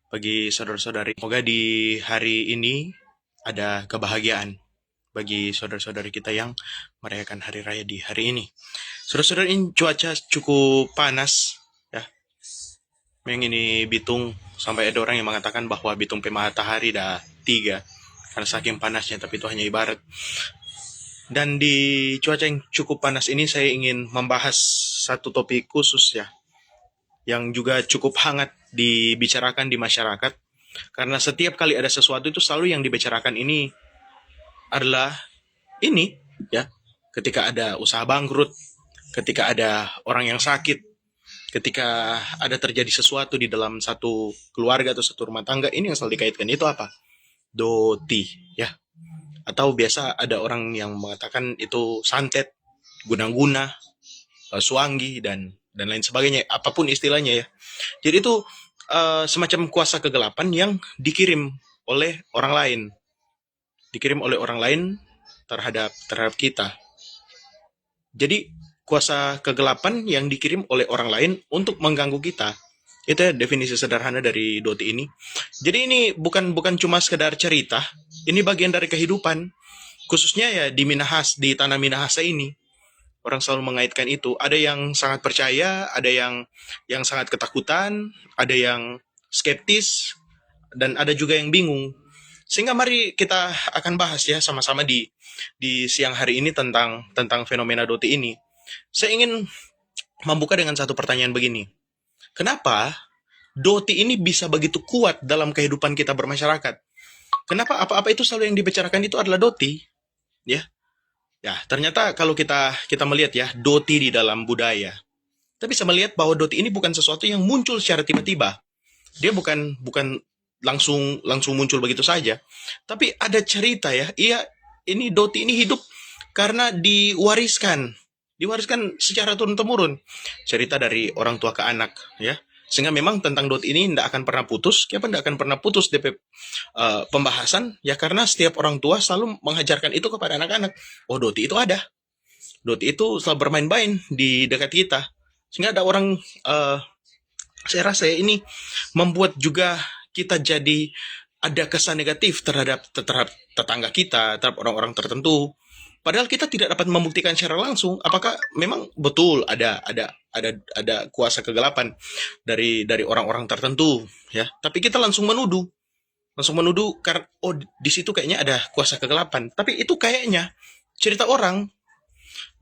bagi saudara-saudari. Semoga di hari ini ada kebahagiaan bagi saudara-saudari kita yang merayakan hari raya di hari ini. Saudara-saudari, ini cuaca cukup panas ya. Memang ini Bitung, sampai ada orang yang mengatakan bahwa Bitung matahari dah 3 karena saking panasnya, tapi itu hanya ibarat. Dan di cuaca yang cukup panas ini saya ingin membahas satu topik khusus ya, yang juga cukup hangat dibicarakan di masyarakat. Karena setiap kali ada sesuatu itu selalu yang dibicarakan ini adalah ini ya, ketika ada usaha bangkrut, ketika ada orang yang sakit, ketika ada terjadi sesuatu di dalam satu keluarga atau satu rumah tangga, ini yang selalu dikaitkan itu apa? Doti ya. Atau biasa ada orang yang mengatakan itu santet, guna-guna, suanggi, dan lain sebagainya, apapun istilahnya ya. Jadi itu semacam kuasa kegelapan yang dikirim oleh orang lain, terhadap kita. Jadi kuasa kegelapan yang dikirim oleh orang lain untuk mengganggu kita. Itu ya definisi sederhana dari doti ini. Jadi ini bukan cuma sekedar cerita, ini bagian dari kehidupan. Khususnya ya di tanah Minahasa ini. Orang selalu mengaitkan itu. Ada yang sangat percaya, ada yang sangat ketakutan, ada yang skeptis, dan ada juga yang bingung. Sehingga mari kita akan bahas ya sama-sama di siang hari ini tentang fenomena doti ini. Saya ingin membuka dengan satu pertanyaan begini. Kenapa doti ini bisa begitu kuat dalam kehidupan kita bermasyarakat? Kenapa apa-apa itu selalu yang dibicarakan itu adalah doti? Ya, ternyata kalau kita melihat ya, doti di dalam budaya, kita bisa melihat bahwa doti ini bukan sesuatu yang muncul secara tiba-tiba. Dia bukan langsung muncul begitu saja. Tapi ada cerita ya. Iya, ini doti ini hidup karena diwariskan secara turun-temurun. Cerita dari orang tua ke anak ya. Sehingga memang tentang doti ini tidak akan pernah putus. Kenapa tidak akan pernah putus DP pembahasan? Ya karena setiap orang tua selalu mengajarkan itu kepada anak-anak. Oh, doti itu ada. Doti itu selalu bermain-main di dekat kita. Sehingga ada orang, saya rasa ini membuat juga kita jadi ada kesan negatif terhadap tetangga kita, terhadap orang-orang tertentu. Padahal kita tidak dapat membuktikan secara langsung apakah memang betul ada kuasa kegelapan dari orang-orang tertentu ya. Tapi kita langsung menuduh karena oh di situ kayaknya ada kuasa kegelapan. Tapi itu kayaknya cerita orang,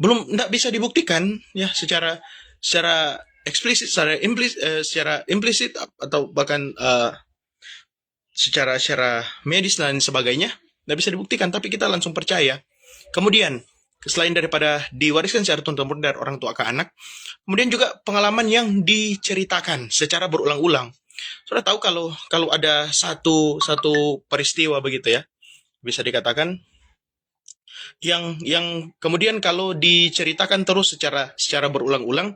belum tidak bisa dibuktikan ya secara eksplisit, secara implisit, atau bahkan secara medis dan sebagainya, tidak bisa dibuktikan, tapi kita langsung percaya. Kemudian selain daripada diwariskan secara turun-temurun dari orang tua ke anak, kemudian juga pengalaman yang diceritakan secara berulang-ulang. Sudah tahu kalau ada satu peristiwa begitu ya, bisa dikatakan yang kemudian kalau diceritakan terus secara berulang-ulang,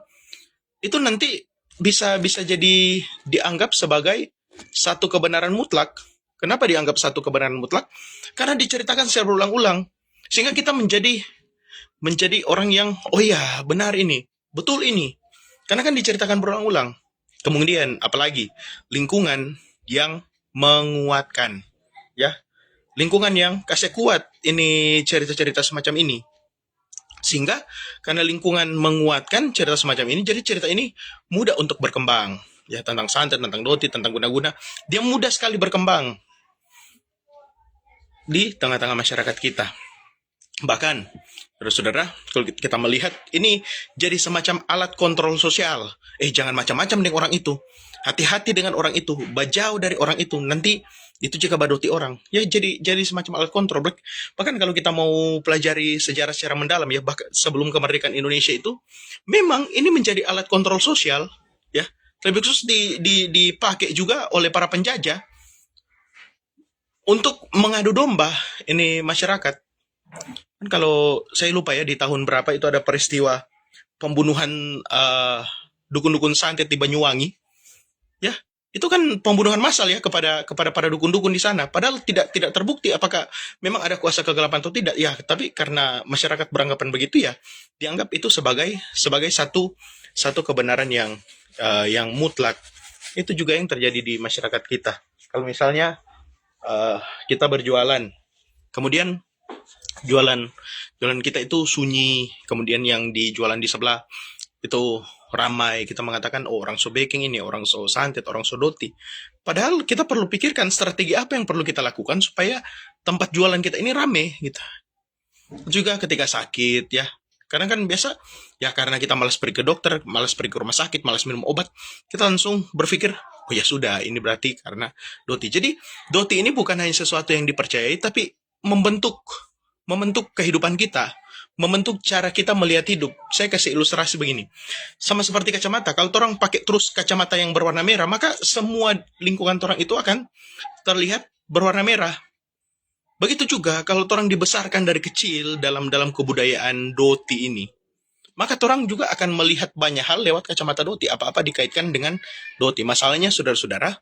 itu nanti bisa jadi dianggap sebagai satu kebenaran mutlak. Kenapa dianggap satu kebenaran mutlak? Karena diceritakan secara berulang-ulang. Sehingga kita menjadi orang yang, oh ya, benar ini, betul ini. Karena kan diceritakan berulang-ulang. Kemudian, apalagi, lingkungan yang menguatkan. Ya, lingkungan yang kasih kuat ini cerita-cerita semacam ini. Sehingga karena lingkungan menguatkan cerita semacam ini, jadi cerita ini mudah untuk berkembang. Ya, tentang santet, tentang doti, tentang guna-guna, dia mudah sekali berkembang di tengah-tengah masyarakat kita. Bahkan, saudara-saudara, kalau kita melihat ini jadi semacam alat kontrol sosial. Jangan macam-macam dengan orang itu. Hati-hati dengan orang itu, bajau dari orang itu. Nanti itu jika badoti orang. Ya jadi semacam alat kontrol. Bahkan kalau kita mau pelajari sejarah secara mendalam ya, bahkan sebelum kemerdekaan Indonesia itu, memang ini menjadi alat kontrol sosial ya. Lebih khusus dipakai juga oleh para penjajah untuk mengadu domba ini masyarakat. Kan kalau saya lupa ya di tahun berapa itu ada peristiwa pembunuhan dukun-dukun santet di Banyuwangi. Ya, itu kan pembunuhan massal ya kepada para dukun-dukun di sana. Padahal tidak terbukti apakah memang ada kuasa kegelapan atau tidak. Ya, tapi karena masyarakat beranggapan begitu ya, dianggap itu sebagai satu kebenaran yang mutlak. Itu juga yang terjadi di masyarakat kita. Kalau misalnya eh, kita berjualan, kemudian jualan jualan kita itu sunyi, kemudian yang dijualan di sebelah itu ramai, kita mengatakan oh orang so baking ini, orang so santet, orang so doti. Padahal kita perlu pikirkan strategi apa yang perlu kita lakukan supaya tempat jualan kita ini rame gitu. Juga ketika sakit ya, karena kan biasa ya, karena kita malas pergi ke dokter, malas pergi ke rumah sakit, malas minum obat, kita langsung berpikir oh ya sudah, ini berarti karena doti. Jadi doti ini bukan hanya sesuatu yang dipercayai, tapi membentuk membentuk kehidupan kita, membentuk cara kita melihat hidup. Saya kasih ilustrasi begini. Sama seperti kacamata, kalau orang pakai terus kacamata yang berwarna merah, maka semua lingkungan orang itu akan terlihat berwarna merah. Begitu juga kalau orang dibesarkan dari kecil dalam kebudayaan doti ini, maka orang juga akan melihat banyak hal lewat kacamata doti. Apa-apa dikaitkan dengan doti. Masalahnya saudara-saudara,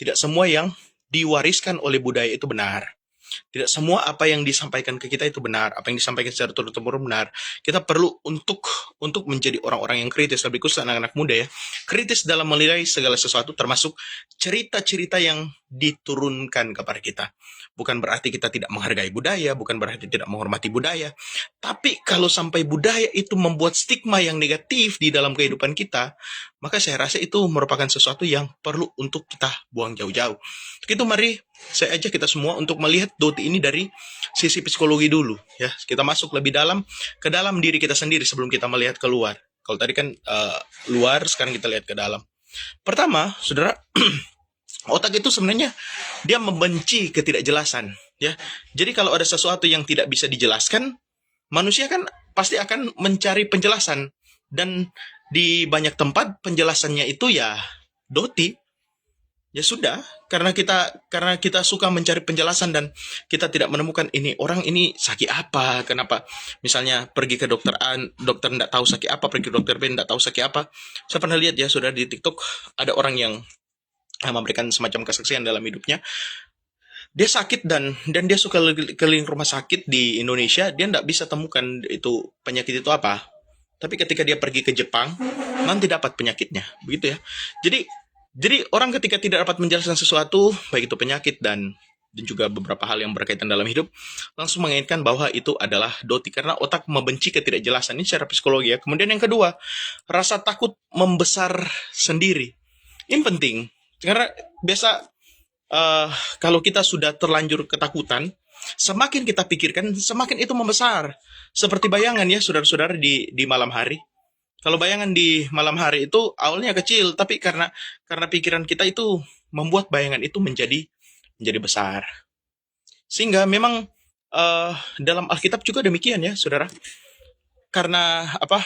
tidak semua yang diwariskan oleh budaya itu benar. Tidak semua apa yang disampaikan ke kita itu benar, apa yang disampaikan secara turun-temurun benar. Kita perlu untuk menjadi orang-orang yang kritis, lebih khusus anak-anak muda ya, kritis dalam menilai segala sesuatu, termasuk cerita-cerita yang diturunkan kepada kita. Bukan berarti kita tidak menghargai budaya, bukan berarti tidak menghormati budaya, tapi kalau sampai budaya itu membuat stigma yang negatif di dalam kehidupan kita, maka saya rasa itu merupakan sesuatu yang perlu untuk kita buang jauh-jauh. Untuk itu mari saya ajak kita semua untuk melihat doti ini dari sisi psikologi dulu ya. Kita masuk lebih dalam ke dalam diri kita sendiri sebelum kita melihat keluar. Kalau tadi kan luar, sekarang kita lihat ke dalam. Pertama, saudara, otak itu sebenarnya dia membenci ketidakjelasan ya. Jadi kalau ada sesuatu yang tidak bisa dijelaskan, manusia kan pasti akan mencari penjelasan, dan di banyak tempat penjelasannya itu ya doti. Ya sudah, karena kita suka mencari penjelasan dan kita tidak menemukan ini orang ini sakit apa, kenapa misalnya pergi ke dokter A, dokter tidak tahu sakit apa, pergi ke dokter B tidak tahu sakit apa. Saya pernah lihat ya sudah di TikTok ada orang yang memberikan semacam kesaksian dalam hidupnya. Dia sakit dan dia suka keliling rumah sakit di Indonesia, dia tidak bisa temukan itu penyakit itu apa. Tapi ketika dia pergi ke Jepang, nanti dapat penyakitnya, begitu ya. Jadi orang ketika tidak dapat menjelaskan sesuatu, baik itu penyakit dan juga beberapa hal yang berkaitan dalam hidup, langsung mengingatkan bahwa itu adalah doti, karena otak membenci ketidakjelasan. Ini secara psikologi ya. Kemudian yang kedua, rasa takut membesar sendiri. Ini penting, karena biasa kalau kita sudah terlanjur ketakutan, semakin kita pikirkan, semakin itu membesar. Seperti bayangan ya, saudara-saudara di malam hari. Kalau bayangan di malam hari itu awalnya kecil, tapi karena pikiran kita itu membuat bayangan itu menjadi besar. Sehingga memang dalam Alkitab juga demikian ya, saudara. Karena apa?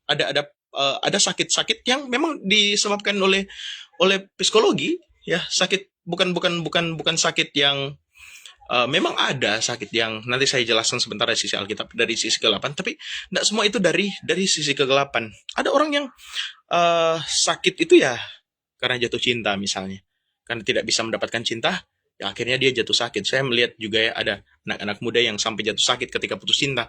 Ada sakit-sakit yang memang disebabkan oleh psikologi ya, sakit bukan sakit yang memang ada sakit yang nanti saya jelaskan sebentar dari sisi Alkitab, dari sisi kegelapan, tapi tidak semua itu dari sisi kegelapan. Ada orang yang sakit itu ya karena jatuh cinta misalnya, karena tidak bisa mendapatkan cinta, ya akhirnya dia jatuh sakit. Saya melihat juga ya ada anak-anak muda yang sampai jatuh sakit ketika putus cinta.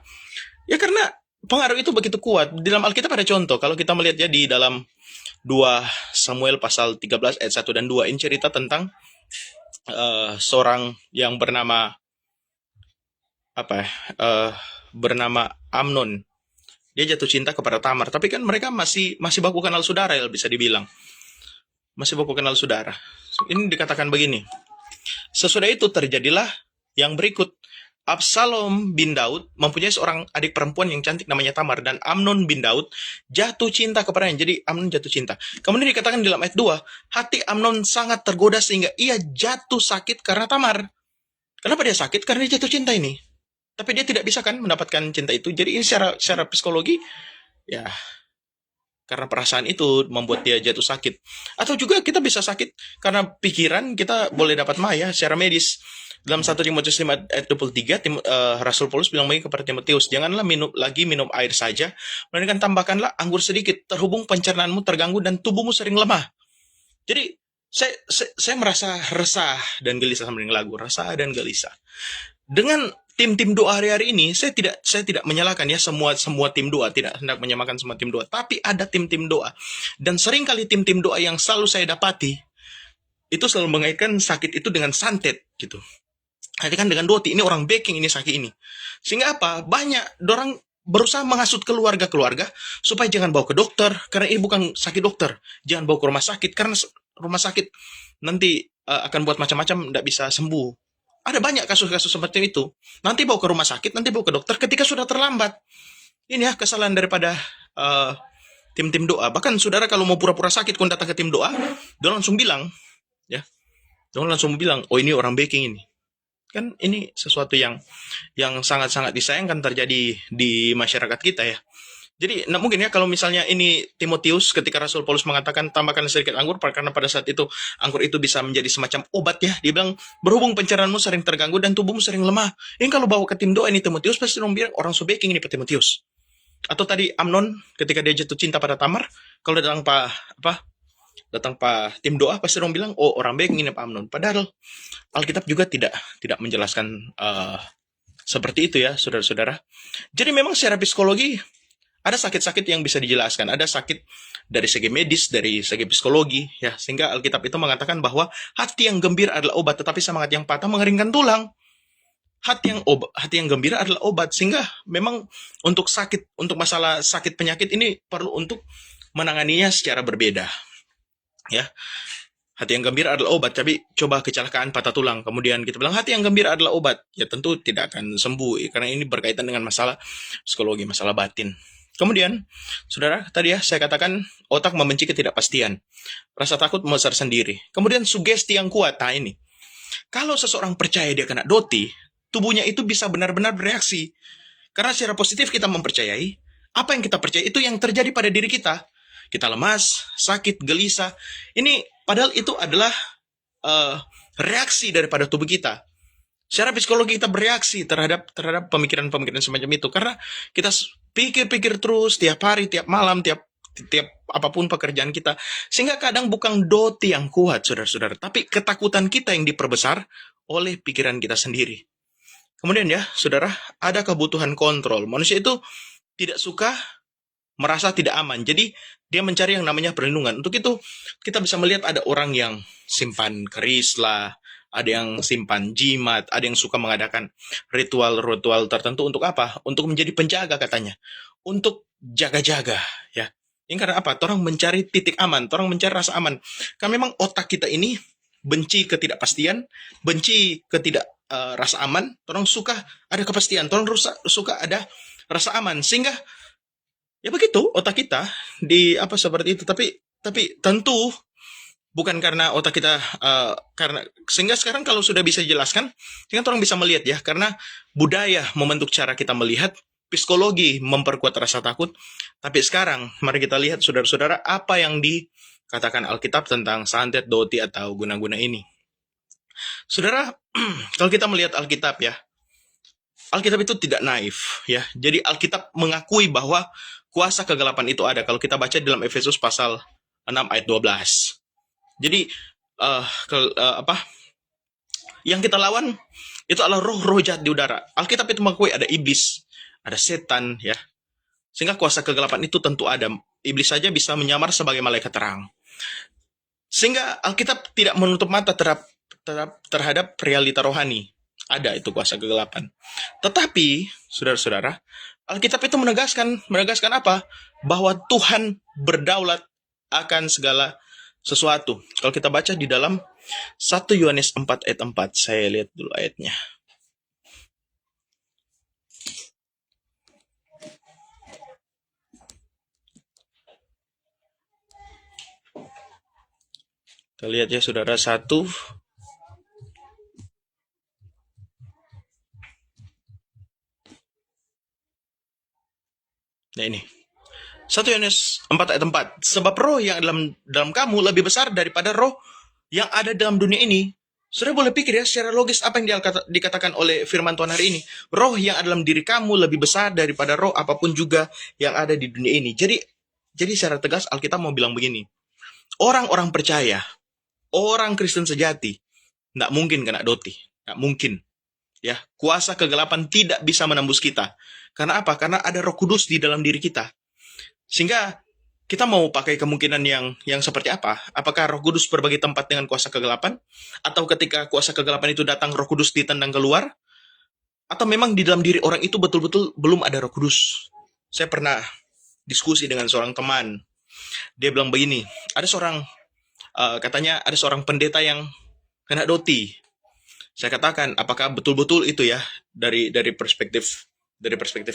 Ya karena pengaruh itu begitu kuat. Di dalam Alkitab ada contoh, kalau kita melihat ya di dalam 2 Samuel pasal 13 ayat 1 dan 2, ini cerita tentang seorang yang bernama bernama Amnon. Dia jatuh cinta kepada Tamar, tapi kan mereka masih baku kenal saudara ya, bisa dibilang. Masih baku kenal saudara. Ini dikatakan begini. Sesudah itu terjadilah yang berikut. Absalom bin Daud mempunyai seorang adik perempuan yang cantik namanya Tamar, dan Amnon bin Daud jatuh cinta kepadanya. Jadi Amnon jatuh cinta. Kemudian dikatakan di dalam ayat 2, hati Amnon sangat tergoda sehingga ia jatuh sakit karena Tamar. Kenapa dia sakit? Karena dia jatuh cinta ini. Tapi dia tidak bisa kan mendapatkan cinta itu. Jadi ini secara psikologi ya, karena perasaan itu membuat dia jatuh sakit. Atau juga kita bisa sakit karena pikiran, kita boleh dapat maya secara medis. Dalam 1 Timotius 5 ayat 23, Rasul Paulus bilang begini kepada Timotius, janganlah minum air saja, melainkan tambahkanlah anggur sedikit, terhubung pencernaanmu terganggu dan tubuhmu sering lemah. Jadi saya merasa resah dan gelisah sama dengan lagu, resah dan gelisah. Dengan tim-tim doa hari-hari ini, saya tidak menyalahkan ya semua tim doa, tidak hendak menyamakan semua tim doa, tapi ada tim-tim doa. Dan seringkali tim-tim doa yang selalu saya dapati, itu selalu mengaitkan sakit itu dengan santet gitu. Nanti kan dengan doti, ini orang baking ini sakit ini. Sehingga apa? Banyak orang berusaha menghasut keluarga-keluarga supaya jangan bawa ke dokter, karena ini bukan sakit dokter. Jangan bawa ke rumah sakit, karena rumah sakit nanti akan buat macam-macam, tidak bisa sembuh. Ada banyak kasus-kasus seperti itu. Nanti bawa ke rumah sakit, nanti bawa ke dokter ketika sudah terlambat. Ini ya kesalahan daripada uh, tim-tim doa. Bahkan saudara kalau mau pura-pura sakit, kun datang ke tim doa, dia langsung bilang, ya, dia langsung bilang, oh ini orang baking ini. Kan ini sesuatu yang sangat-sangat disayangkan terjadi di masyarakat kita ya. Jadi, nah mungkin ya kalau misalnya ini Timotius ketika Rasul Paulus mengatakan tambahkan sedikit anggur karena pada saat itu anggur itu bisa menjadi semacam obat ya. Dia bilang berhubung pencernaan sering terganggu dan tubuhmu sering lemah. Ini kalau bawa ke tim doa ini Timotius pasti orang bilang orang so baking ini Pak Timotius. Atau tadi Amnon ketika dia jatuh cinta pada Tamar, kalau datang Pak tim doa pasti orang bilang oh orang baking ini Pak Amnon. Padahal Alkitab juga tidak menjelaskan seperti itu ya, saudara-saudara. Jadi memang secara psikologi ada sakit-sakit yang bisa dijelaskan, ada sakit dari segi medis, dari segi psikologi, ya. Sehingga Alkitab itu mengatakan bahwa hati yang gembira adalah obat, tetapi semangat yang patah mengeringkan tulang. Hati yang gembira adalah obat, sehingga memang untuk masalah sakit penyakit ini perlu untuk menanganinya secara berbeda, ya. Hati yang gembira adalah obat, tapi coba kecelakaan patah tulang, kemudian kita bilang hati yang gembira adalah obat, ya tentu tidak akan sembuh, karena ini berkaitan dengan masalah psikologi, masalah batin. Kemudian, saudara, tadi ya saya katakan otak membenci ketidakpastian. Rasa takut membesar sendiri. Kemudian sugesti yang kuat. Nah ini, kalau seseorang percaya dia kena doti, tubuhnya itu bisa benar-benar bereaksi. Karena secara positif kita mempercayai, apa yang kita percaya itu yang terjadi pada diri kita. Kita lemas, sakit, gelisah. Ini padahal itu adalah reaksi daripada tubuh kita. Secara psikologi kita bereaksi terhadap pemikiran-pemikiran semacam itu. Karena kita pikir-pikir terus tiap hari, tiap malam, tiap apapun pekerjaan kita. Sehingga kadang bukan doti yang kuat, saudara-saudara. Tapi ketakutan kita yang diperbesar oleh pikiran kita sendiri. Kemudian ya, saudara, ada kebutuhan kontrol. Manusia itu tidak suka merasa tidak aman. Jadi, dia mencari yang namanya perlindungan. Untuk itu, kita bisa melihat ada orang yang simpan keris lah, ada yang simpan jimat, ada yang suka mengadakan ritual-ritual tertentu untuk apa? Untuk menjadi penjaga katanya. Untuk jaga-jaga, ya. Ini karena apa? Orang mencari titik aman, orang mencari rasa aman. Karena memang otak kita ini benci ketidakpastian, benci rasa aman, orang suka ada kepastian, orang suka ada rasa aman. Sehingga ya begitu otak kita seperti itu. Tapi tentu bukan karena otak kita karena sehingga sekarang kalau sudah bisa dijelaskan, sehingga orang bisa melihat ya, karena budaya membentuk cara kita melihat, psikologi memperkuat rasa takut. Tapi sekarang mari kita lihat saudara-saudara apa yang dikatakan Alkitab tentang santet, doti atau guna-guna ini. Saudara, kalau kita melihat Alkitab ya, Alkitab itu tidak naif ya. Jadi Alkitab mengakui bahwa kuasa kegelapan itu ada. Kalau kita baca dalam Efesus pasal 6 ayat 12. Jadi yang kita lawan itu adalah roh-roh jahat di udara. Alkitab itu mengakui ada iblis, ada setan ya. Sehingga kuasa kegelapan itu tentu ada. Iblis saja bisa menyamar sebagai malaikat terang. Sehingga Alkitab tidak menutup mata terhadap realita rohani. Ada itu kuasa kegelapan. Tetapi, saudara-saudara, Alkitab itu menegaskan apa? Bahwa Tuhan berdaulat akan segala sesuatu. Kalau kita baca di dalam 1 Yohanes 4 ayat 4, saya lihat dulu ayatnya. Kita lihat ya saudara, 1. Nah ini. 1 Yohanes 4 ayat 4. Sebab roh yang dalam kamu lebih besar daripada roh yang ada dalam dunia ini. Saudara boleh pikir ya secara logis apa yang dikatakan oleh firman Tuhan hari ini. Roh yang ada dalam diri kamu lebih besar daripada roh apapun juga yang ada di dunia ini. Jadi secara tegas Alkitab mau bilang begini. Orang-orang percaya, orang Kristen sejati, tidak mungkin kena doti. Tidak mungkin. Ya, kuasa kegelapan tidak bisa menembus kita. Karena apa? Karena ada Roh Kudus di dalam diri kita. Sehingga Kita mau pakai kemungkinan yang seperti apa? Apakah Roh Kudus berbagi tempat dengan kuasa kegelapan? Atau ketika kuasa kegelapan itu datang, Roh Kudus ditendang keluar? Atau memang di dalam diri orang itu betul-betul belum ada Roh Kudus? Saya pernah diskusi dengan seorang teman. Dia bilang begini, ada seorang katanya ada seorang pendeta yang kena doti. Saya katakan, apakah betul-betul itu ya dari perspektif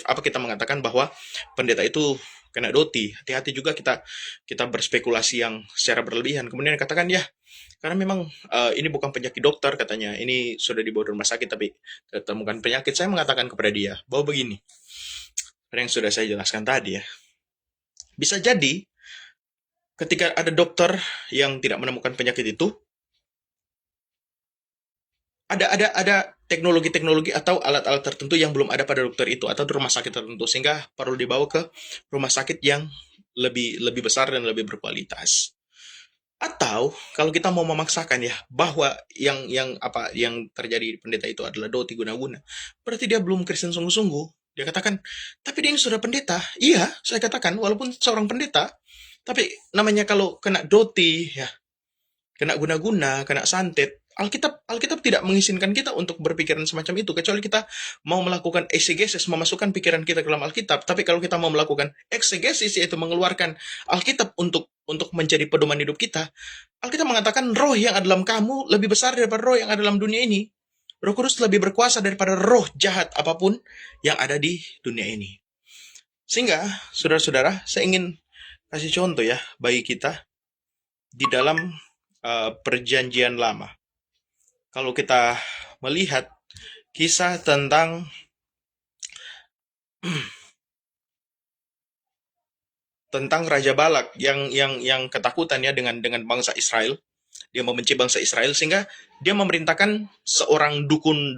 apa kita mengatakan bahwa pendeta itu kena doti? Hati-hati juga kita berspekulasi yang secara berlebihan. Kemudian katakan ya, karena memang ini bukan penyakit dokter katanya. Ini sudah dibawa rumah sakit tapi ketemukan penyakit. Saya mengatakan kepada dia bahwa begini, yang sudah saya jelaskan tadi ya. Bisa jadi ketika ada dokter yang tidak menemukan penyakit itu, ada teknologi-teknologi atau alat-alat tertentu yang belum ada pada dokter itu atau di rumah sakit tertentu sehingga perlu dibawa ke rumah sakit yang lebih lebih besar dan lebih berkualitas. Atau kalau kita mau memaksakan ya bahwa yang terjadi di pendeta itu adalah doti guna-guna, berarti dia belum Kristen sungguh-sungguh. Dia katakan, tapi dia ini sudah pendeta. Iya, saya katakan walaupun seorang pendeta, tapi namanya kalau kena doti ya, kena guna-guna, kena santet. Alkitab tidak mengizinkan kita untuk berpikiran semacam itu, kecuali kita mau melakukan exegesis, memasukkan pikiran kita ke dalam Alkitab. Tapi kalau kita mau melakukan exegesis, yaitu mengeluarkan Alkitab untuk menjadi pedoman hidup kita, Alkitab mengatakan roh yang ada dalam kamu lebih besar daripada roh yang ada dalam dunia ini. Roh Kudus lebih berkuasa daripada roh jahat apapun yang ada di dunia ini. Sehingga, saudara-saudara, saya ingin kasih contoh ya bagi kita di dalam perjanjian lama. Kalau kita melihat kisah tentang Raja Balak yang ketakutan ya dengan bangsa Israel. Dia membenci bangsa Israel sehingga dia memerintahkan seorang dukun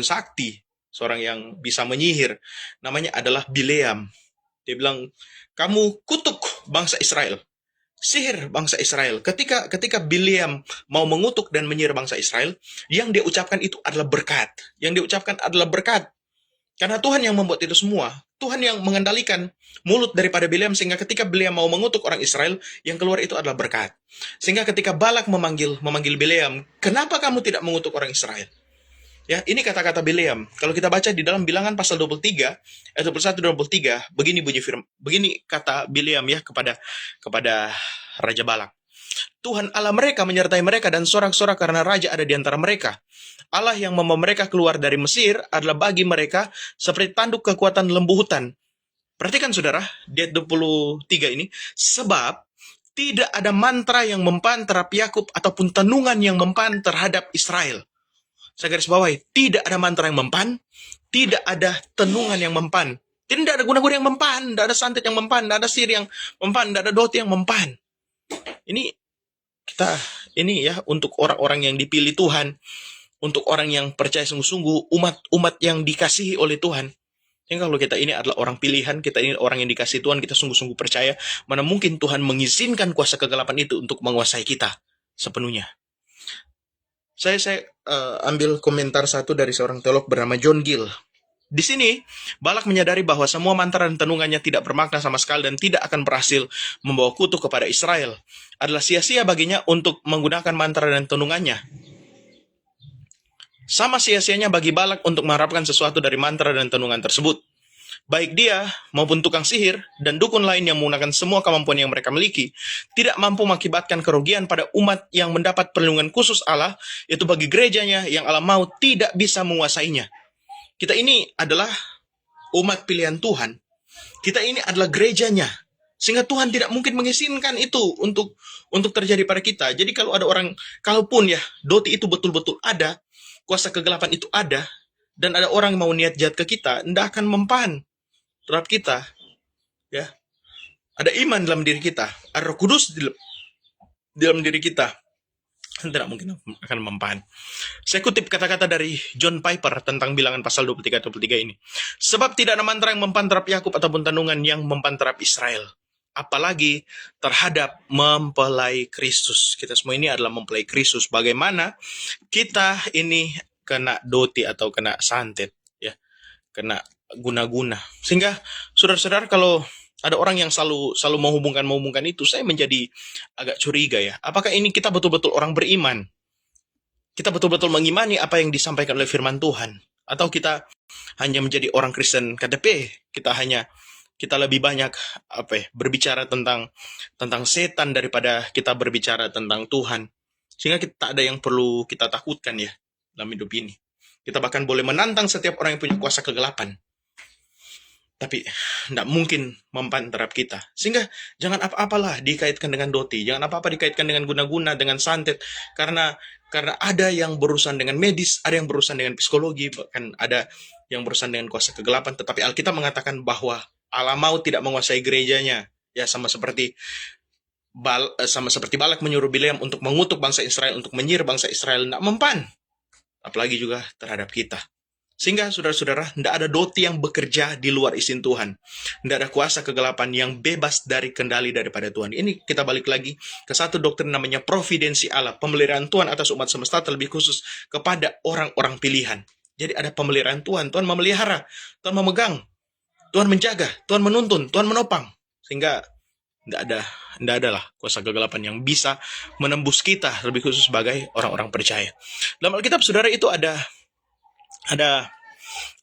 sakti, seorang yang bisa menyihir, namanya adalah Bileam. Dia bilang, kamu kutuk bangsa Israel, sihir bangsa Israel. Ketika Bileam mau mengutuk dan menyihir bangsa Israel, yang dia ucapkan itu adalah berkat. Yang dia ucapkan adalah berkat. Karena Tuhan yang membuat itu semua. Tuhan yang mengendalikan mulut daripada Bileam, sehingga ketika Bileam mau mengutuk orang Israel, yang keluar itu adalah berkat. Sehingga ketika Balak memanggil Bileam, kenapa kamu tidak mengutuk orang Israel? Ya, ini kata-kata Bileam. Kalau kita baca di dalam Bilangan pasal 23, ayat 21 dan 23, begini kata Bileam ya kepada Raja Balak. Tuhan Allah mereka menyertai mereka dan sorak-sorak karena raja ada di antara mereka. Allah yang membawa mereka keluar dari Mesir adalah bagi mereka seperti tanduk kekuatan lembu hutan. Perhatikan saudara, di ayat 23 ini, sebab tidak ada mantra yang mempan terhadap Yakub ataupun tenungan yang mempan terhadap Israel. Saya garis bawahi, tidak ada mantra yang mempan, tidak ada tenungan yang mempan. Tidak ada guna-guna yang mempan, tidak ada santet yang mempan, tidak ada sihir yang mempan, tidak ada doti yang mempan. Ini ya untuk orang-orang yang dipilih Tuhan, untuk orang yang percaya sungguh-sungguh, umat yang dikasihi oleh Tuhan. Yang kalau kita ini adalah orang pilihan, kita ini orang yang dikasihi Tuhan, kita sungguh-sungguh percaya, mana mungkin Tuhan mengizinkan kuasa kegelapan itu untuk menguasai kita sepenuhnya. Saya ambil komentar satu dari seorang teolog bernama John Gill. Di sini, Balak menyadari bahwa semua mantra dan tenungannya tidak bermakna sama sekali dan tidak akan berhasil membawa kutuk kepada Israel. Adalah sia-sia baginya untuk menggunakan mantra dan tenungannya. Sama sia-sianya bagi Balak untuk mengharapkan sesuatu dari mantra dan tenungan tersebut. Baik dia maupun tukang sihir dan dukun lain yang menggunakan semua kemampuan yang mereka miliki tidak mampu mengakibatkan kerugian pada umat yang mendapat perlindungan khusus Allah, yaitu bagi gerejanya yang Allah mau tidak bisa menguasainya. Kita ini adalah umat pilihan Tuhan. Kita ini adalah gerejanya. Sehingga Tuhan tidak mungkin mengizinkan itu untuk terjadi pada kita. Jadi kalau ada orang, kalaupun ya doti itu betul-betul ada, kuasa kegelapan itu ada, dan ada orang mau niat jahat ke kita, tidak akan mempan terhadap kita. Ya, ada iman dalam diri kita, ada Roh Kudus di dalam diri kita, tidak mungkin akan mempan. Saya kutip kata-kata dari John Piper tentang Bilangan pasal 23 ini. Sebab tidak ada mantra yang mempan terhadap Yakub ataupun tenungan yang mempan terhadap Israel, apalagi terhadap mempelai Kristus. Kita semua ini adalah mempelai Kristus. Bagaimana kita ini kena doti atau kena santet, ya, kena guna-guna. Sehingga saudara-saudara, kalau Ada orang yang selalu menghubungkan itu. Saya menjadi agak curiga ya. Apakah ini kita betul-betul orang beriman? Kita betul-betul mengimani apa yang disampaikan oleh firman Tuhan? Atau kita hanya menjadi orang Kristen KTP? Kita lebih banyak berbicara tentang setan daripada kita berbicara tentang Tuhan. Sehingga kita tak ada yang perlu kita takutkan ya dalam hidup ini. Kita bahkan boleh menantang setiap orang yang punya kuasa kegelapan. Tapi tidak mungkin mempan terhadap kita. Sehingga jangan apa-apalah dikaitkan dengan doti. Jangan apa-apa dikaitkan dengan guna-guna, dengan santet. Karena ada yang berurusan dengan medis, ada yang berurusan dengan psikologi, bahkan ada yang berurusan dengan kuasa kegelapan. Tetapi Alkitab mengatakan bahwa Allah maut tidak menguasai gerejanya. Ya sama seperti Balak menyuruh Bileam untuk mengutuk bangsa Israel, untuk menyihir bangsa Israel. Tidak mempan. Apalagi juga terhadap kita. Sehingga saudara-saudara, tidak ada doti yang bekerja di luar izin Tuhan. Tidak ada kuasa kegelapan yang bebas dari kendali daripada Tuhan. Ini kita balik lagi ke satu doktrin namanya providensi Allah. Pemeliharaan Tuhan atas umat semesta terlebih khusus kepada orang-orang pilihan. Jadi ada pemeliharaan Tuhan. Tuhan memelihara, Tuhan memegang, Tuhan menjaga, Tuhan menuntun, Tuhan menopang. Sehingga tidak ada lah kuasa kegelapan yang bisa menembus kita, lebih khusus sebagai orang-orang percaya. Dalam Alkitab, saudara, itu ada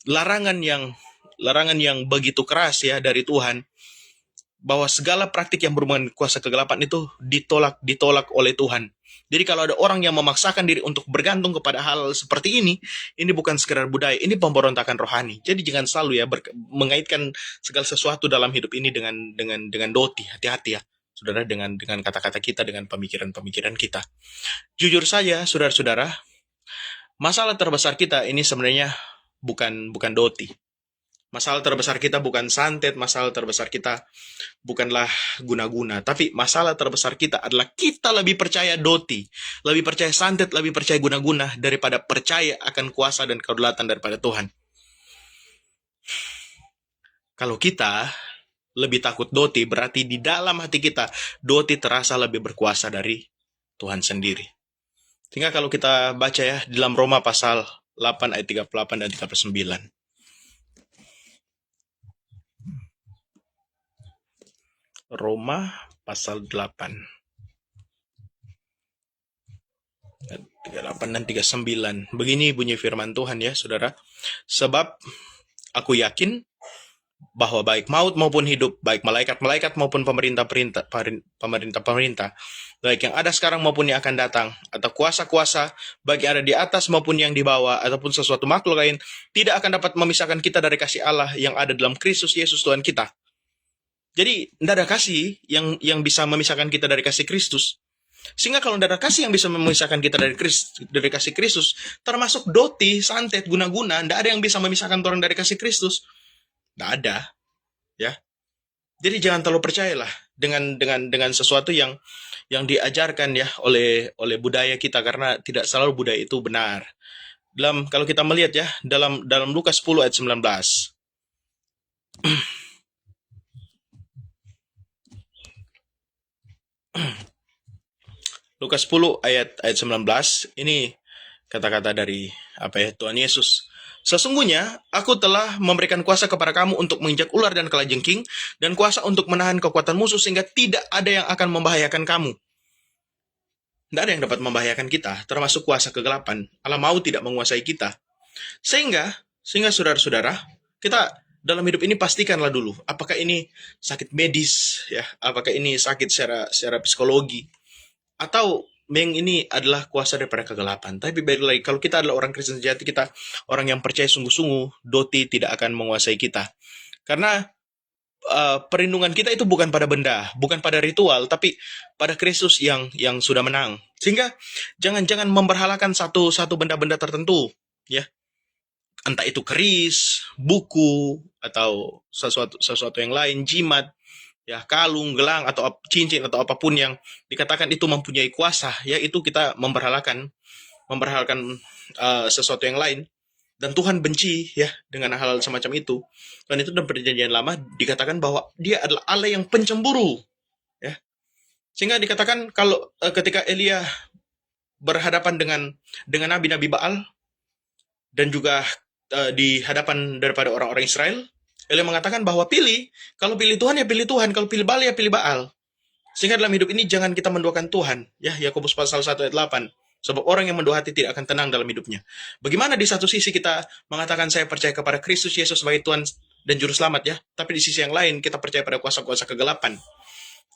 larangan yang begitu keras ya dari Tuhan, bahwa segala praktik yang berhubungan kuasa kegelapan itu ditolak oleh Tuhan. Jadi kalau ada orang yang memaksakan diri untuk bergantung kepada hal seperti ini bukan sekedar budaya, ini pemberontakan rohani. Jadi jangan selalu ya mengaitkan segala sesuatu dalam hidup ini dengan doti. Hati-hati ya, saudara, dengan kata-kata kita, dengan pemikiran kita. Jujur saja, saudara-saudara, masalah terbesar kita ini sebenarnya bukan doti. Masalah terbesar kita bukan santet, masalah terbesar kita bukanlah guna-guna, tapi masalah terbesar kita adalah kita lebih percaya doti, lebih percaya santet, lebih percaya guna-guna daripada percaya akan kuasa dan kedaulatan daripada Tuhan. Kalau kita lebih takut doti, berarti di dalam hati kita doti terasa lebih berkuasa dari Tuhan sendiri. Sehingga kalau kita baca ya dalam Roma pasal 8 ayat 38 dan 39. Roma pasal 8 38 dan 39. Begini bunyi firman Tuhan ya, saudara. Sebab aku yakin bahwa baik maut maupun hidup, baik malaikat-malaikat maupun pemerintah, baik yang ada sekarang maupun yang akan datang, atau kuasa-kuasa, baik yang ada di atas maupun yang di bawah, ataupun sesuatu makhluk lain, tidak akan dapat memisahkan kita dari kasih Allah yang ada dalam Kristus Yesus Tuhan kita. Jadi, tidak ada kasih yang bisa memisahkan kita dari kasih Kristus. Sehingga kalau tidak ada kasih yang bisa memisahkan kita dari kasih Kristus, termasuk doti, santet, guna-guna, tidak ada yang bisa memisahkan orang dari kasih Kristus. Tidak ada, ya. Jadi jangan terlalu percayalah dengan sesuatu yang diajarkan ya oleh budaya kita, karena tidak selalu budaya itu benar. Kalau kita melihat ya dalam Lukas 10 ayat 19. Lukas 10 ayat 19, ini kata-kata dari Tuhan Yesus. Sesungguhnya aku telah memberikan kuasa kepada kamu untuk menginjak ular dan kalajengking, dan kuasa untuk menahan kekuatan musuh, sehingga tidak ada yang akan membahayakan kamu. Tidak ada yang dapat membahayakan kita, termasuk kuasa kegelapan. Allah mau tidak menguasai kita. Sehingga saudara-saudara, kita dalam hidup ini pastikanlah dulu, apakah ini sakit medis, ya, apakah ini sakit secara psikologi, atau ini adalah kuasa daripada kegelapan. Tapi baik lagi, kalau kita adalah orang Kristen sejati, kita orang yang percaya sungguh-sungguh, doti tidak akan menguasai kita. Karena perlindungan kita itu bukan pada benda, bukan pada ritual, tapi pada Kristus yang sudah menang. Sehingga jangan memberhalakan satu benda-benda tertentu, ya. Entah itu keris, buku, atau sesuatu yang lain, jimat, ya, kalung, gelang, atau cincin, atau apapun yang dikatakan itu mempunyai kuasa, ya, itu kita memberhalakan sesuatu yang lain. Dan Tuhan benci ya dengan hal semacam itu. Dan itu dalam perjanjian lama dikatakan bahwa dia adalah Allah yang pencemburu, ya. Sehingga dikatakan kalau ketika Elia berhadapan dengan nabi-nabi Baal, dan juga di hadapan daripada orang-orang Israel, Elia mengatakan bahwa pilih, kalau pilih Tuhan ya pilih Tuhan, kalau pilih Baal ya pilih Baal. Sehingga dalam hidup ini jangan kita menduakan Tuhan. Ya, Yakobus pasal 1 ayat 8. Sebab orang yang mendua hati tidak akan tenang dalam hidupnya. Bagaimana di satu sisi kita mengatakan saya percaya kepada Kristus Yesus sebagai Tuhan dan Juru Selamat ya. Tapi di sisi yang lain kita percaya pada kuasa-kuasa kegelapan.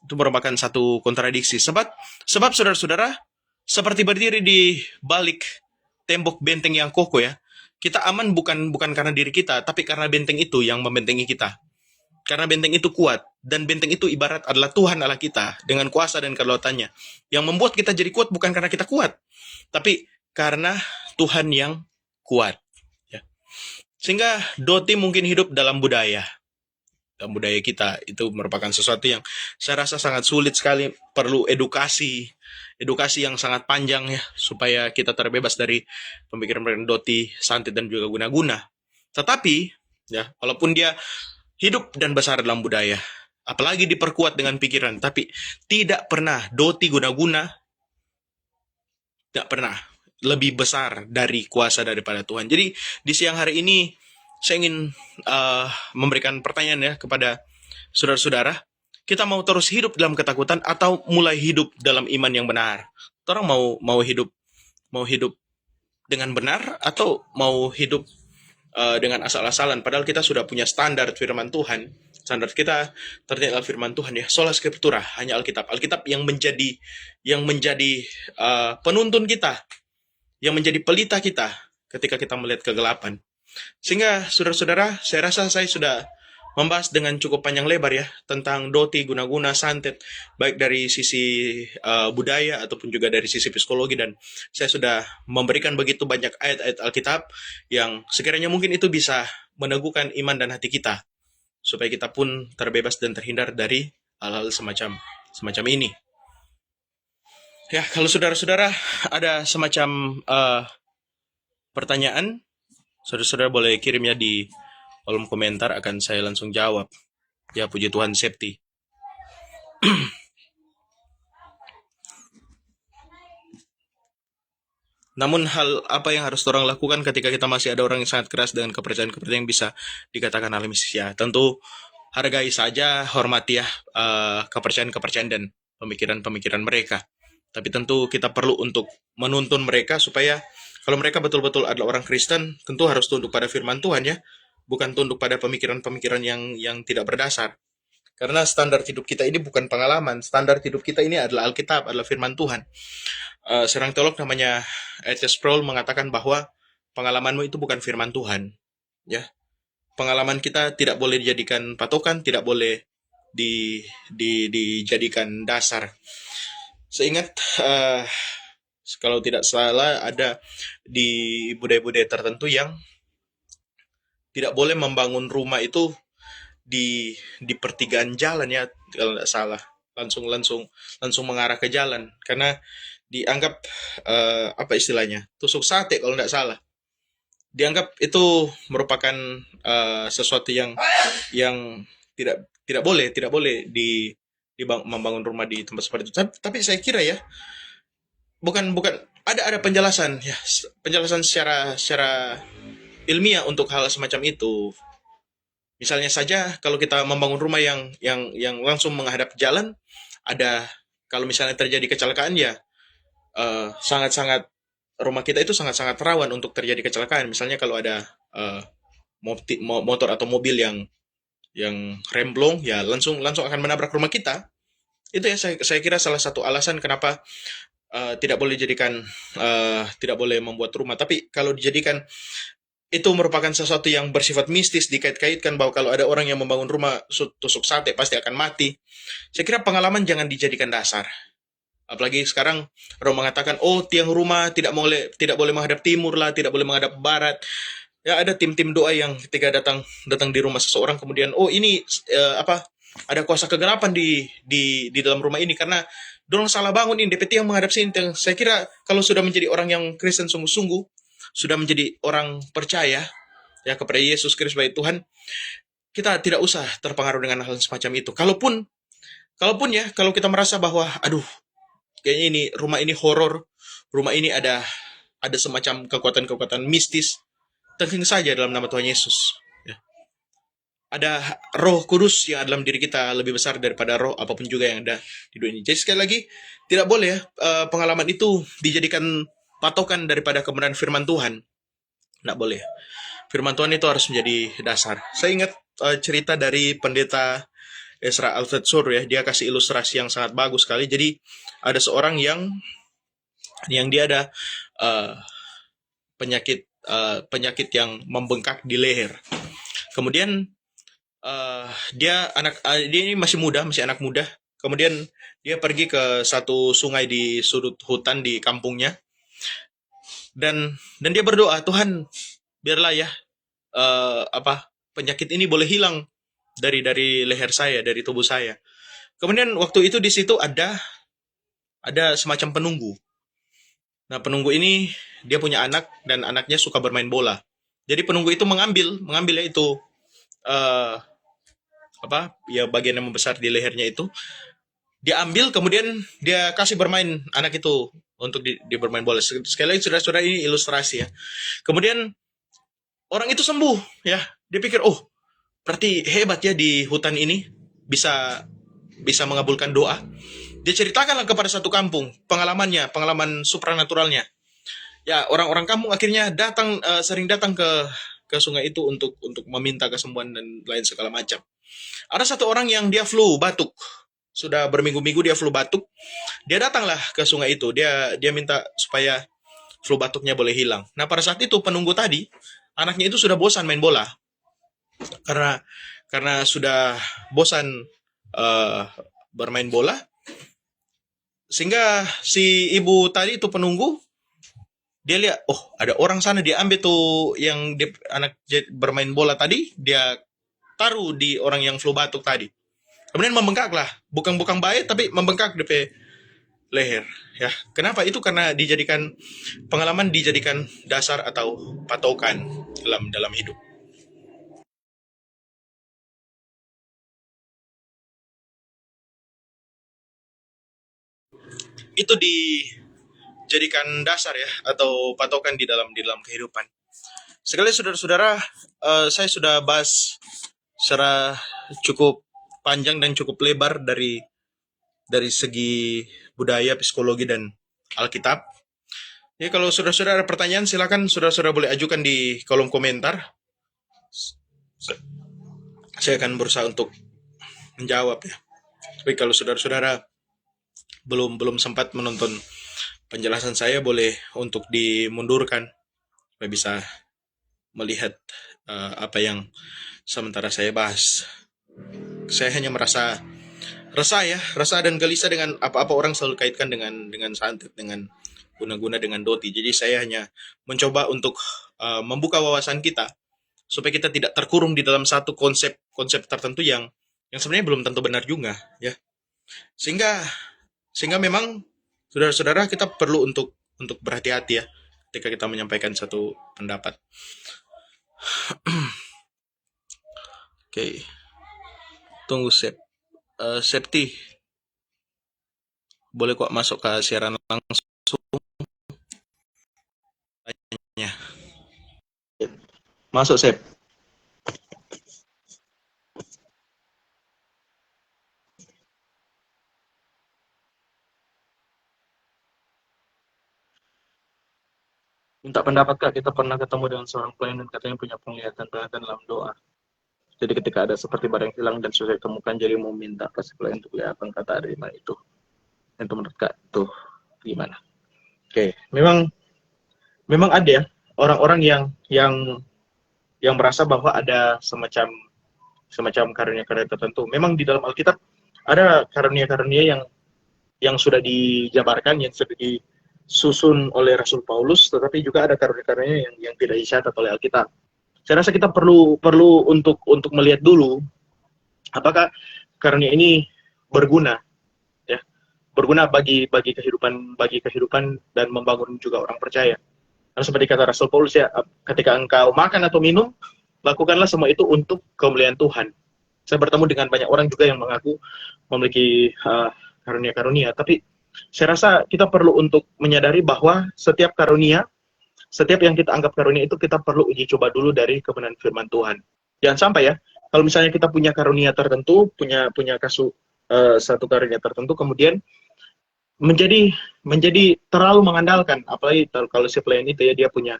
Itu merupakan satu kontradiksi. Sebab saudara-saudara, seperti berdiri di balik tembok benteng yang kokoh ya. Kita aman bukan karena diri kita, tapi karena benteng itu yang membentengi kita. Karena benteng itu kuat, dan benteng itu ibarat adalah Tuhan Allah kita dengan kuasa dan kedaulatannya. Yang membuat kita jadi kuat bukan karena kita kuat, tapi karena Tuhan yang kuat. Ya. Sehingga Doti mungkin hidup dalam budaya kita itu merupakan sesuatu yang saya rasa sangat sulit sekali, perlu edukasi yang sangat panjang ya supaya kita terbebas dari pemikiran Doti, santet dan juga guna-guna. Tetapi ya walaupun dia hidup dan besar dalam budaya, apalagi diperkuat dengan pikiran, tapi tidak pernah Doti guna-guna tidak pernah lebih besar dari kuasa daripada Tuhan. Jadi di siang hari ini saya ingin memberikan pertanyaan ya kepada saudara-saudara. Kita mau terus hidup dalam ketakutan atau mulai hidup dalam iman yang benar? Orang mau hidup dengan benar atau mau hidup dengan asal-asalan? Padahal kita sudah punya standar firman Tuhan. Standar kita ternyata firman Tuhan ya. Sola Scriptura, hanya Alkitab. Alkitab yang menjadi penuntun kita, yang menjadi pelita kita ketika kita melihat kegelapan. Sehingga saudara-saudara, saya rasa saya sudah membahas dengan cukup panjang lebar ya tentang Doti, guna-guna, santet, baik dari sisi budaya ataupun juga dari sisi psikologi, dan saya sudah memberikan begitu banyak ayat-ayat Alkitab yang sekiranya mungkin itu bisa meneguhkan iman dan hati kita supaya kita pun terbebas dan terhindar dari hal-hal semacam ini. Ya, kalau saudara-saudara ada semacam pertanyaan, saudara-saudara boleh kirimnya di kolom komentar, akan saya langsung jawab. Ya, puji Tuhan, safety. Namun hal apa yang harus orang lakukan ketika kita masih ada orang yang sangat keras dengan kepercayaan-kepercayaan yang bisa dikatakan alimis? Ya, tentu hargai saja, hormati ya kepercayaan-kepercayaan dan pemikiran-pemikiran mereka. Tapi tentu kita perlu untuk menuntun mereka supaya kalau mereka betul-betul adalah orang Kristen, tentu harus tunduk pada firman Tuhan ya, bukan tunduk pada pemikiran-pemikiran yang tidak berdasar. Karena standar hidup kita ini bukan pengalaman, standar hidup kita ini adalah Alkitab, adalah firman Tuhan. Seorang teolog namanya H.S. Sproul mengatakan bahwa pengalamanmu itu bukan firman Tuhan. Ya, pengalaman kita tidak boleh dijadikan patokan, tidak boleh dijadikan dasar. Seingat kalau tidak salah ada di budaya-budaya tertentu yang tidak boleh membangun rumah itu di pertigaan jalan ya, kalau tidak salah, langsung mengarah ke jalan, karena dianggap apa istilahnya, tusuk sate kalau tidak salah, dianggap itu merupakan sesuatu yang tidak boleh membangun rumah di tempat seperti itu. Tapi saya kira ya bukan ada penjelasan ya, penjelasan secara ilmiah untuk hal semacam itu. Misalnya saja kalau kita membangun rumah yang langsung menghadap jalan, ada, kalau misalnya terjadi kecelakaan ya sangat-sangat, rumah kita itu sangat-sangat rawan untuk terjadi kecelakaan. Misalnya kalau ada motor atau mobil yang remblong ya langsung akan menabrak rumah kita. Itu ya saya kira salah satu alasan kenapa tidak boleh membuat rumah. Tapi kalau dijadikan itu merupakan sesuatu yang bersifat mistis, dikait-kaitkan bahwa kalau ada orang yang membangun rumah tusuk sate pasti akan mati. Saya kira pengalaman jangan dijadikan dasar. Apalagi sekarang orang mengatakan, oh tiang rumah tidak boleh menghadap timur lah, tidak boleh menghadap barat. Ya, ada tim-tim doa yang ketika datang di rumah seseorang kemudian, oh ini ada kuasa kegelapan di dalam rumah ini karena dorong salah bangun ini, DP tiang menghadap sini. Saya kira kalau sudah menjadi orang yang Kristen sungguh-sungguh, sudah menjadi orang percaya ya kepada Yesus Kristus sebagai Tuhan, kita tidak usah terpengaruh dengan hal semacam itu. Kalaupun ya, kalau kita merasa bahwa aduh, kayaknya rumah ini horor, rumah ini ada semacam kekuatan mistis, tengking saja dalam nama Tuhan Yesus. Ya. ada Roh Kudus yang ada dalam diri kita lebih besar daripada roh apapun juga yang ada di dunia ini. Jadi sekali lagi tidak boleh ya pengalaman itu dijadikan patokan daripada kebenaran firman Tuhan. Tidak boleh. Firman Tuhan itu harus menjadi dasar. Saya ingat cerita dari pendeta Ezra Alfred Sur ya, dia kasih ilustrasi yang sangat bagus sekali. Jadi ada seorang yang dia ada uh, penyakit yang membengkak di leher. Kemudian dia ini masih muda, masih anak muda. Kemudian dia pergi ke satu sungai di sudut hutan di kampungnya dan dia berdoa, Tuhan biarlah ya penyakit ini boleh hilang dari leher saya, dari tubuh saya. Kemudian waktu itu di situ ada semacam penunggu. Nah, penunggu ini dia punya anak dan anaknya suka bermain bola. Jadi penunggu itu mengambil ya itu eh bagian yang membesar di lehernya itu. Dia ambil kemudian dia kasih bermain anak itu untuk di bermain bola. Sekali lagi saudara-saudara, ini ilustrasi ya. Kemudian orang itu sembuh ya. Dia pikir, oh berarti hebat ya di hutan ini bisa mengabulkan doa. Dia ceritakanlah kepada satu kampung pengalaman supranaturalnya. Ya, orang-orang kampung akhirnya sering datang ke sungai itu untuk meminta kesembuhan dan lain segala macam. Ada satu orang yang dia flu batuk. Sudah berminggu-minggu dia flu batuk. Dia datanglah ke sungai itu. Dia minta supaya flu batuknya boleh hilang. Nah, pada saat itu penunggu tadi, anaknya itu sudah bosan main bola. Karena sudah bosan bermain bola, sehingga si ibu tadi itu penunggu, dia lihat, oh ada orang sana, dia ambil tuh yang anak bermain bola tadi, dia taruh di orang yang flu batuk tadi. Kemudian membengkaklah, bukan baik tapi membengkak di leher. Ya, kenapa? Itu karena pengalaman dijadikan dasar atau patokan dalam hidup. Itu dijadikan dasar ya atau patokan di dalam kehidupan. Sekali saudara-saudara, saya sudah bahas secara cukup panjang dan cukup lebar dari segi budaya, psikologi, dan Alkitab. Ya, kalau saudara-saudara ada pertanyaan, silakan saudara-saudara boleh ajukan di kolom komentar. Saya akan berusaha untuk menjawab ya. Tapi kalau saudara-saudara belum sempat menonton penjelasan saya, boleh untuk dimundurkan supaya bisa melihat apa yang sementara saya bahas. Saya hanya merasa resah dan gelisah dengan apa-apa orang selalu kaitkan dengan santet, dengan guna-guna, dengan doti. Jadi saya hanya mencoba untuk membuka wawasan kita supaya kita tidak terkurung di dalam satu konsep tertentu yang sebenarnya belum tentu benar juga ya. Sehingga memang saudara-saudara kita perlu untuk berhati-hati ya ketika kita menyampaikan satu pendapat. Oke. Tunggu Septi. Boleh kok masuk ke siaran langsung. Masuk, Sep. Minta pendapat Kak, kita pernah ketemu dengan seorang klien dan katanya punya penglihatan dalam doa. Jadi ketika ada seperti barang hilang dan sudah ditemukan, jadi mau minta kasih klien untuk kelihatan kata terima itu. Itu menurut Kak, tuh gimana? Oke, memang ada ya orang-orang yang merasa bahwa ada semacam karunia-karunia tertentu. Memang di dalam Alkitab ada karunia-karunia yang sudah dijabarkan, yang sudah disusun oleh Rasul Paulus, tetapi juga ada karunia-karunia yang tidak dicatat oleh Alkitab. Saya rasa kita perlu untuk melihat dulu apakah karunia ini berguna ya, berguna bagi kehidupan dan membangun juga orang percaya. Karena seperti kata Rasul Paulus ya, ketika engkau makan atau minum, lakukanlah semua itu untuk kemuliaan Tuhan. Saya bertemu dengan banyak orang juga yang mengaku memiliki karunia-karunia, tapi saya rasa kita perlu untuk menyadari bahwa setiap yang kita anggap karunia itu kita perlu uji coba dulu dari kebenaran firman Tuhan. Jangan sampai ya, kalau misalnya kita punya karunia tertentu, punya punya satu karunia tertentu, kemudian menjadi menjadi terlalu mengandalkan, apalagi kalau si pelayan itu ya dia punya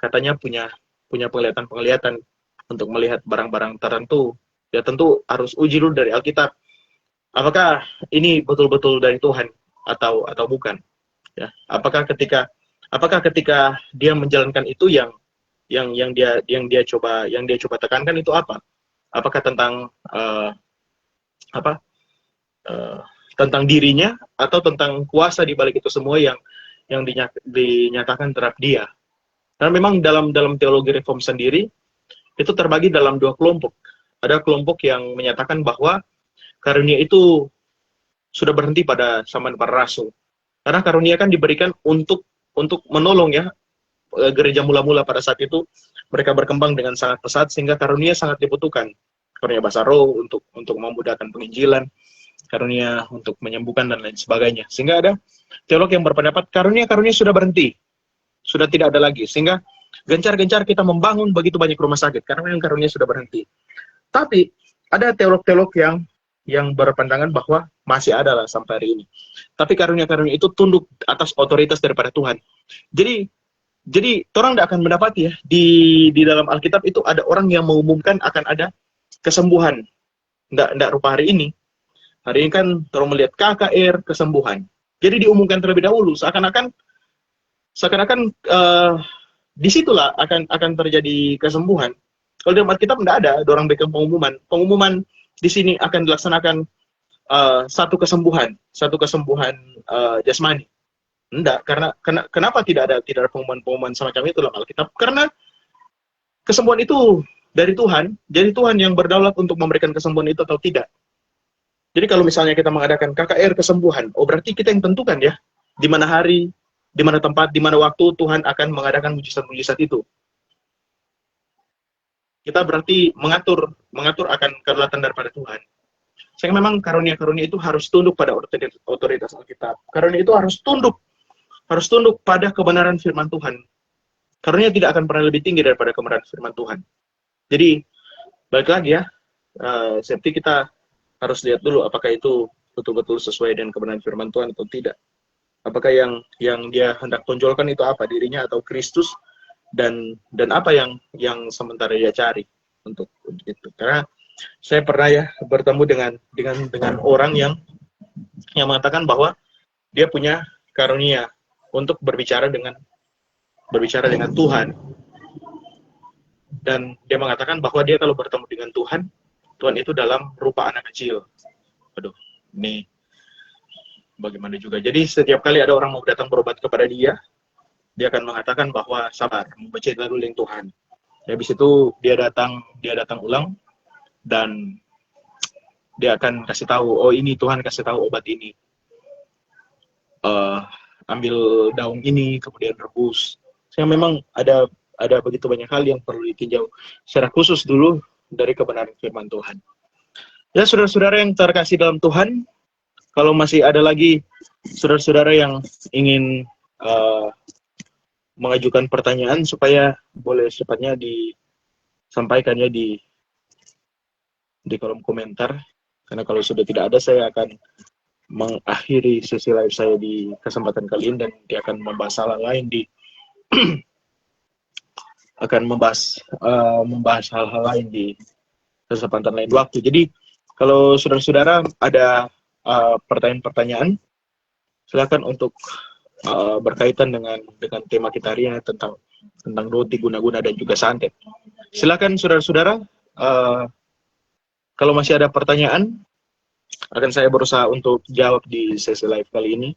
katanya punya punya penglihatan untuk melihat barang-barang tertentu, ya tentu harus uji dulu dari Alkitab apakah ini betul-betul dari Tuhan atau bukan, ya apakah ketika dia menjalankan itu yang dia coba tekankan itu apakah tentang apa uh, tentang dirinya atau tentang kuasa di balik itu semua yang dinyatakan terhadap dia. Karena memang dalam teologi reform sendiri itu terbagi dalam dua kelompok. Ada kelompok yang menyatakan bahwa karunia itu sudah berhenti pada zaman para rasul. Karena karunia kan diberikan untuk menolong ya gereja mula-mula pada saat itu mereka berkembang dengan sangat pesat sehingga karunia sangat dibutuhkan. Karunia bahasa roh untuk memudahkan penginjilan, karunia untuk menyembuhkan dan lain sebagainya. Sehingga ada teolog yang berpendapat karunia sudah berhenti, sudah tidak ada lagi. Sehingga gencar-gencar kita membangun begitu banyak rumah sakit karena memang karunia sudah berhenti. Tapi ada teolog-teolog yang berpandangan bahwa masih ada lah sampai hari ini. Tapi karunia-karunia itu tunduk atas otoritas daripada Tuhan. Jadi orang tidak akan mendapati ya di dalam Alkitab itu ada orang yang mengumumkan akan ada kesembuhan. Tidak rupa hari ini. Hari ini kan orang melihat KKR kesembuhan. Jadi diumumkan terlebih dahulu seakan-akan disitulah akan terjadi kesembuhan. Kalau di Alkitab tidak ada orang berikan pengumuman. Pengumuman di sini akan dilaksanakan satu kesembuhan jasmani. Enggak, karena kenapa tidak ada pengumuman semacam itu dalam Alkitab? Karena kesembuhan itu dari Tuhan, jadi Tuhan yang berdaulat untuk memberikan kesembuhan itu atau tidak. Jadi kalau misalnya kita mengadakan KKR kesembuhan, oh berarti kita yang tentukan ya, di mana hari, di mana tempat, di mana waktu Tuhan akan mengadakan mujizat-mujizat itu. Kita berarti mengatur akan kedaulatan daripada Tuhan. Sehingga memang karunia-karunia itu harus tunduk pada otoritas Alkitab. Karunia itu harus tunduk pada kebenaran firman Tuhan. Karunia tidak akan pernah lebih tinggi daripada kebenaran firman Tuhan. Jadi, balik lagi ya, seperti kita harus lihat dulu apakah itu betul-betul sesuai dengan kebenaran firman Tuhan atau tidak. Apakah yang dia hendak tonjolkan itu apa, dirinya atau Kristus, dan apa yang sementara dia cari untuk itu. Karena saya pernah ya bertemu dengan orang yang mengatakan bahwa dia punya karunia untuk berbicara dengan Tuhan, dan dia mengatakan bahwa dia kalau bertemu dengan Tuhan itu dalam rupa anak kecil. Aduh, ini bagaimana juga. Jadi setiap kali ada orang mau datang berobat kepada dia akan mengatakan bahwa sabar, membaca dulu yang Tuhan. Habis itu dia datang ulang dan dia akan kasih tahu, oh ini Tuhan kasih tahu obat ini. Ambil daun ini kemudian rebus. Sehingga memang ada begitu banyak hal yang perlu ditinjau secara khusus dulu dari kebenaran firman Tuhan. Ya saudara-saudara yang terkasih dalam Tuhan, kalau masih ada lagi saudara-saudara yang ingin mengajukan pertanyaan supaya boleh secepatnya disampaikan ya di kolom komentar. Karena kalau sudah tidak ada, saya akan mengakhiri sesi live saya di kesempatan kali ini dan dia akan membahas hal lain akan membahas hal-hal lain di kesempatan lain waktu. Jadi kalau saudara-saudara ada pertanyaan-pertanyaan, silakan untuk berkaitan dengan tema kita hari ini tentang doti, guna-guna dan juga santet. Silakan saudara-saudara, kalau masih ada pertanyaan, akan saya berusaha untuk jawab di sesi live kali ini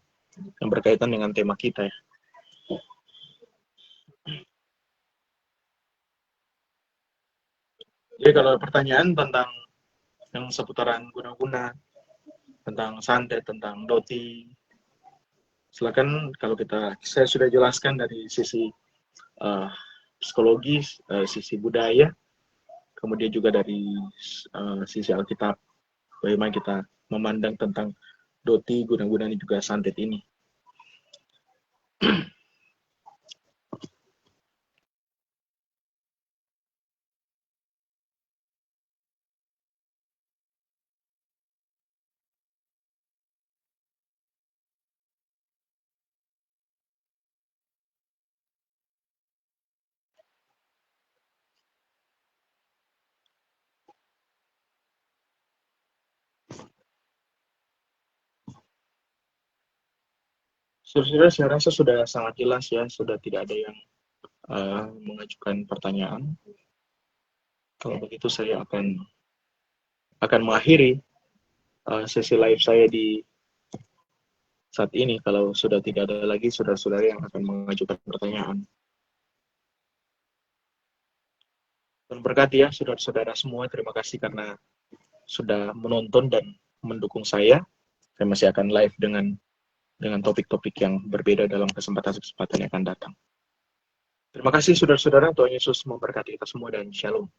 yang berkaitan dengan tema kita ya. Jadi kalau pertanyaan tentang yang seputaran guna-guna, tentang santet, tentang doti, silakan. Kalau saya sudah jelaskan dari sisi psikologis, sisi budaya, kemudian juga dari sisi Alkitab, bagaimana kita memandang tentang doti, guna-guna ini juga santet ini. Saudara, saya rasa sudah sangat jelas ya, sudah tidak ada yang mengajukan pertanyaan. Kalau begitu saya akan mengakhiri sesi live saya di saat ini kalau sudah tidak ada lagi saudara-saudara yang akan mengajukan pertanyaan. Dan berkati ya saudara-saudara semua, terima kasih karena sudah menonton dan mendukung saya. Saya masih akan live dengan topik-topik yang berbeda dalam kesempatan-kesempatan yang akan datang. Terima kasih saudara-saudara, Tuhan Yesus memberkati kita semua dan shalom.